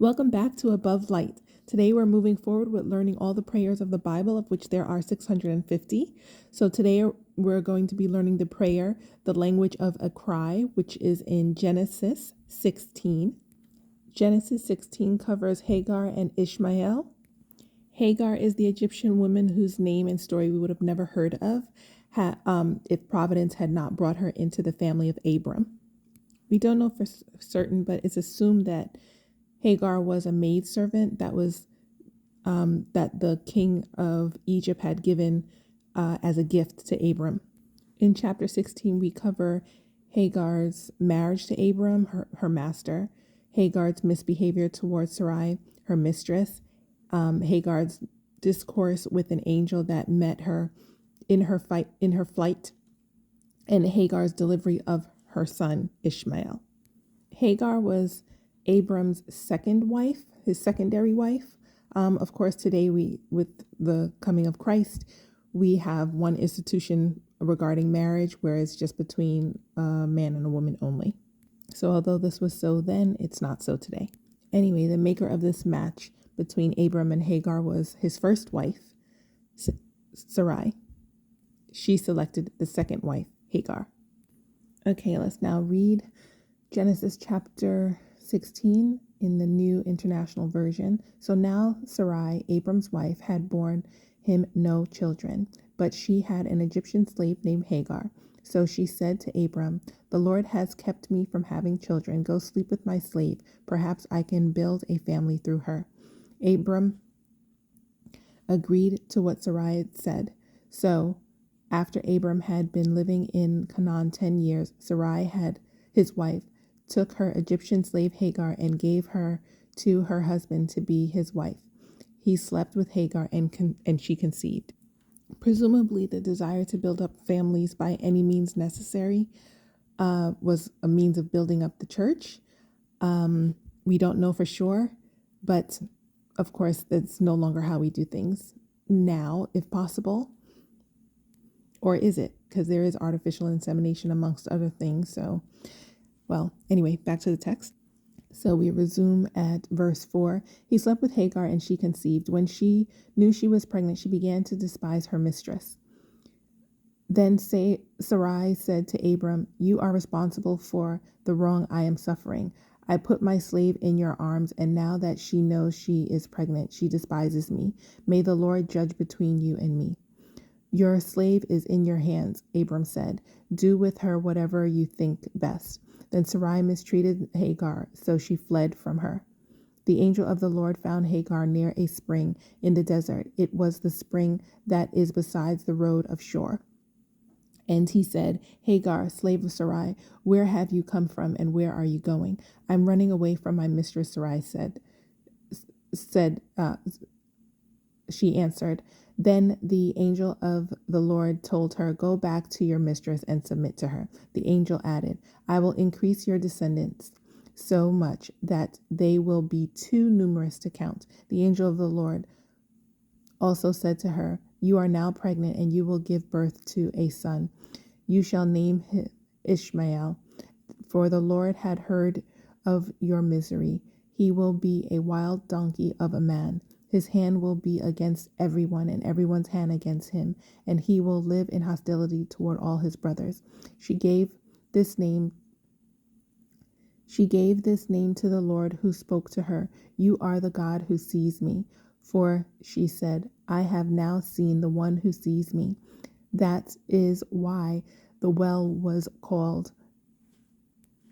Welcome back to Above Light. Today we're moving forward with learning all the prayers of the Bible, of which there are 650. So today we're going to be learning the prayer, the language of a cry, which is in Genesis 16. Genesis 16 covers Hagar and Ishmael. Hagar is the Egyptian woman whose name and story we would have never heard of if Providence had not brought her into the family of Abram. We don't know for certain, but it's assumed that Hagar was a maidservant that the king of Egypt had given as a gift to Abram. In chapter 16, we cover Hagar's marriage to Abram, her master, Hagar's misbehavior towards Sarai, her mistress, Hagar's discourse with an angel that met her in her flight, and Hagar's delivery of her son Ishmael. Hagar was Abram's second wife, his secondary wife. Of course, today with the coming of Christ, we have one institution regarding marriage where it's just between a man and a woman only. So although this was so then, it's not so today. Anyway, the maker of this match between Abram and Hagar was his first wife, Sarai. She selected the second wife, Hagar. Okay, let's now read Genesis chapter 16 in the New International Version. So now Sarai, Abram's wife, had borne him no children, but she had an Egyptian slave named Hagar. So she said to Abram, "The Lord has kept me from having children. Go sleep with my slave. Perhaps I can build a family through her." Abram agreed to what Sarai said. So after Abram had been living in Canaan 10 years, Sarai, his wife, took her Egyptian slave Hagar and gave her to her husband to be his wife. He slept with Hagar and she conceived. Presumably, the desire to build up families by any means necessary was a means of building up the church. We don't know for sure, but of course, that's no longer how we do things now, if possible. Or is it? Because there is artificial insemination amongst other things. So, well, anyway, back to the text. So we resume at verse 4. He slept with Hagar and she conceived. When she knew she was pregnant, she began to despise her mistress. Then Sarai said to Abram, "You are responsible for the wrong I am suffering. I put my slave in your arms, and now that she knows she is pregnant, she despises me. May the Lord judge between you and me." "Your slave is in your hands," Abram said. "Do with her whatever you think best." Then Sarai mistreated Hagar, so she fled from her. The angel of the Lord found Hagar near a spring in the desert. It was the spring that is beside the road of Shur. And he said, "Hagar, slave of Sarai, where have you come from and where are you going?" "I'm running away from my mistress," Sarai said. She answered. Then the angel of the Lord told her, "Go back to your mistress and submit to her." The angel added, "I will increase your descendants so much that they will be too numerous to count." The angel of the Lord also said to her, "You are now pregnant and you will give birth to a son. You shall name him Ishmael, for the Lord had heard of your misery. He will be a wild donkey of a man. His hand will be against everyone and everyone's hand against him, and he will live in hostility toward all his brothers." She gave this name to the Lord who spoke to her, "You are the God who sees me." For she said, "I have now seen the one who sees me." That is why the well was called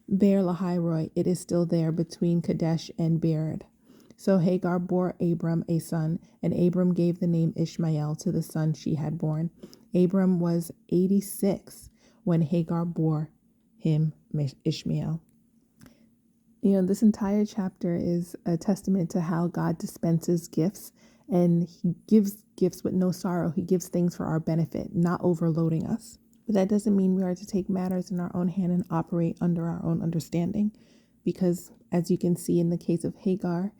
Beer Lahairoi. It is still there between Kadesh and Bered. So Hagar bore Abram a son, and Abram gave the name Ishmael to the son she had born. Abram was 86 when Hagar bore him Ishmael. This entire chapter is a testament to how God dispenses gifts, and he gives gifts with no sorrow. He gives things for our benefit, not overloading us. But that doesn't mean we are to take matters in our own hand and operate under our own understanding, because as you can see in the case of Hagar,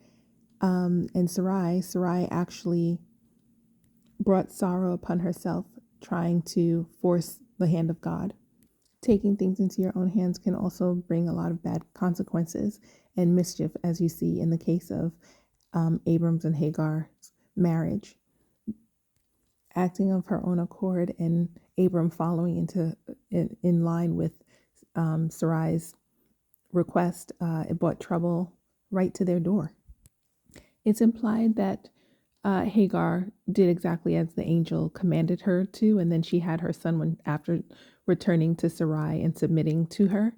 and Sarai actually brought sorrow upon herself, trying to force the hand of God. Taking things into your own hands can also bring a lot of bad consequences. and mischief, as you see in the case of Abram's and Hagar's marriage. Acting of her own accord and Abram following in line with Sarai's request, it brought trouble right to their door. It's implied that Hagar did exactly as the angel commanded her to, and then she had her son after returning to Sarai and submitting to her.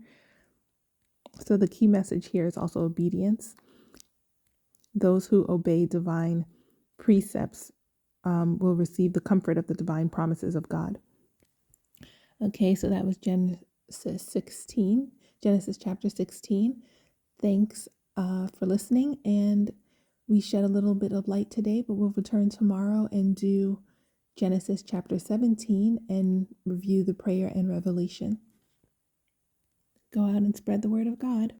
So the key message here is also obedience. Those who obey divine precepts will receive the comfort of the divine promises of God. Okay, so that was Genesis 16, Genesis chapter 16. Thanks for listening, and we shed a little bit of light today, but we'll return tomorrow and do Genesis chapter 17 and review the prayer and revelation. Go out and spread the word of God.